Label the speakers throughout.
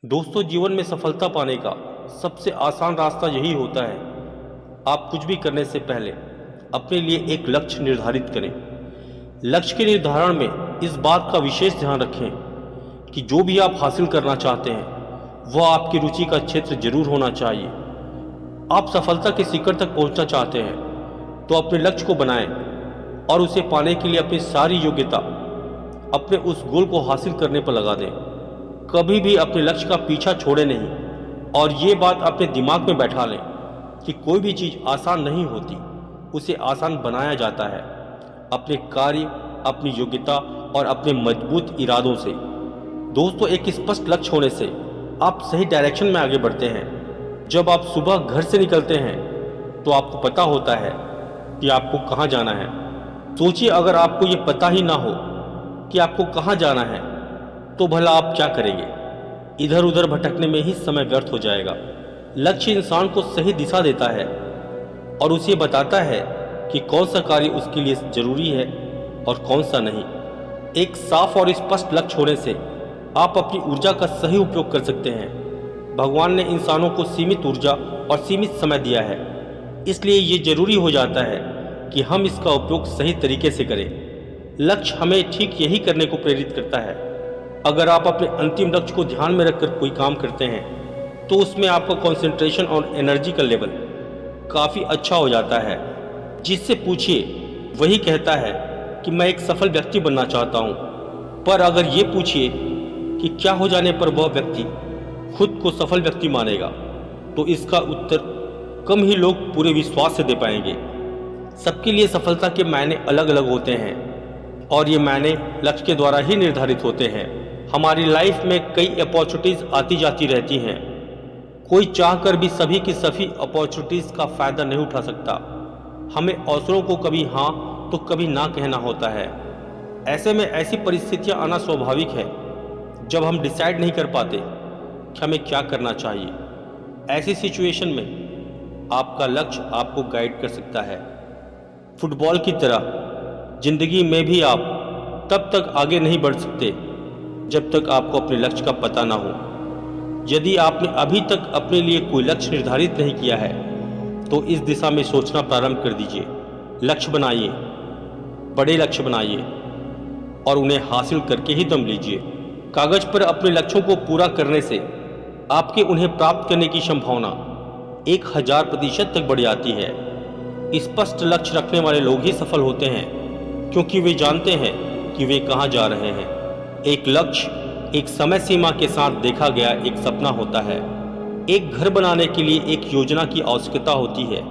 Speaker 1: दोस्तों, जीवन में सफलता पाने का सबसे आसान रास्ता यही होता है। आप कुछ भी करने से पहले अपने लिए एक लक्ष्य निर्धारित करें। लक्ष्य के निर्धारण में इस बात का विशेष ध्यान रखें कि जो भी आप हासिल करना चाहते हैं वह आपकी रुचि का क्षेत्र जरूर होना चाहिए। आप सफलता के शिखर तक पहुंचना चाहते हैं तो अपने लक्ष्य को बनाएं और उसे पाने के लिए अपनी सारी योग्यता अपने उस गोल को हासिल करने पर लगा दें। कभी भी अपने लक्ष्य का पीछा छोड़े नहीं और ये बात अपने दिमाग में बैठा लें कि कोई भी चीज़ आसान नहीं होती, उसे आसान बनाया जाता है अपने कार्य, अपनी योग्यता और अपने मजबूत इरादों से। दोस्तों, एक स्पष्ट लक्ष्य होने से आप सही डायरेक्शन में आगे बढ़ते हैं। जब आप सुबह घर से निकलते हैं तो आपको पता होता है कि आपको कहाँ जाना है। सोचिए, अगर आपको ये पता ही ना हो कि आपको कहाँ जाना है तो भला आप क्या करेंगे? इधर उधर भटकने में ही समय व्यर्थ हो जाएगा। लक्ष्य इंसान को सही दिशा देता है और उसे बताता है कि कौन सा कार्य उसके लिए जरूरी है और कौन सा नहीं। एक साफ और स्पष्ट लक्ष्य होने से आप अपनी ऊर्जा का सही उपयोग कर सकते हैं। भगवान ने इंसानों को सीमित ऊर्जा और सीमित समय दिया है, इसलिए ये जरूरी हो जाता है कि हम इसका उपयोग सही तरीके से करें। लक्ष्य हमें ठीक यही करने को प्रेरित करता है। अगर आप अपने अंतिम लक्ष्य को ध्यान में रखकर कोई काम करते हैं तो उसमें आपका कंसंट्रेशन और एनर्जी का लेवल काफ़ी अच्छा हो जाता है। जिससे पूछिए वही कहता है कि मैं एक सफल व्यक्ति बनना चाहता हूँ, पर अगर ये पूछिए कि क्या हो जाने पर वह व्यक्ति खुद को सफल व्यक्ति मानेगा तो इसका उत्तर कम ही लोग पूरे विश्वास से दे पाएंगे। सबके लिए सफलता के मायने अलग अलग होते हैं और ये मायने लक्ष्य के द्वारा ही निर्धारित होते हैं। हमारी लाइफ में कई अपॉर्चुनिटीज़ आती जाती रहती हैं। कोई चाहकर भी सभी की सभी अपॉर्चुनिटीज़ का फ़ायदा नहीं उठा सकता। हमें अवसरों को कभी हाँ तो कभी ना कहना होता है। ऐसे में ऐसी परिस्थितियां आना स्वाभाविक है जब हम डिसाइड नहीं कर पाते कि हमें क्या करना चाहिए। ऐसी सिचुएशन में आपका लक्ष्य आपको गाइड कर सकता है। फुटबॉल की तरह जिंदगी में भी आप तब तक आगे नहीं बढ़ सकते जब तक आपको अपने लक्ष्य का पता ना हो। यदि आपने अभी तक अपने लिए कोई लक्ष्य निर्धारित नहीं किया है तो इस दिशा में सोचना प्रारंभ कर दीजिए। लक्ष्य बनाइए, बड़े लक्ष्य बनाइए और उन्हें हासिल करके ही दम लीजिए। कागज पर अपने लक्ष्यों को पूरा करने से आपके उन्हें प्राप्त करने की संभावना 1000% तक बढ़ जाती है। स्पष्ट लक्ष्य रखने वाले लोग ही सफल होते हैं क्योंकि वे जानते हैं कि वे कहाँ जा रहे हैं। एक लक्ष्य एक समय सीमा के साथ देखा गया एक सपना होता है। एक घर बनाने के लिए एक योजना की आवश्यकता होती है,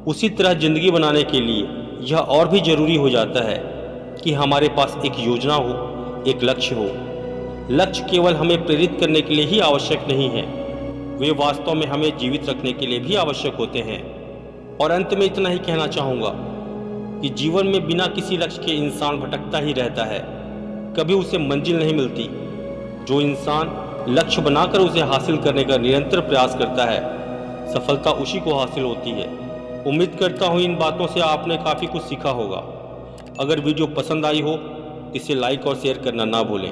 Speaker 1: उसी तरह जिंदगी बनाने के लिए यह और भी जरूरी हो जाता है कि हमारे पास एक योजना हो, एक लक्ष्य हो। लक्ष्य केवल हमें प्रेरित करने के लिए ही आवश्यक नहीं है, वे वास्तव में हमें जीवित रखने के लिए भी आवश्यक होते हैं। और अंत में इतना ही कहना चाहूँगा कि जीवन में बिना किसी लक्ष्य के इंसान भटकता ही रहता है, कभी उसे मंजिल नहीं मिलती। जो इंसान लक्ष्य बनाकर उसे हासिल करने का निरंतर प्रयास करता है, सफलता उसी को हासिल होती है। उम्मीद करता हूँ इन बातों से आपने काफ़ी कुछ सीखा होगा। अगर वीडियो पसंद आई हो, इसे लाइक और शेयर करना ना भूलें।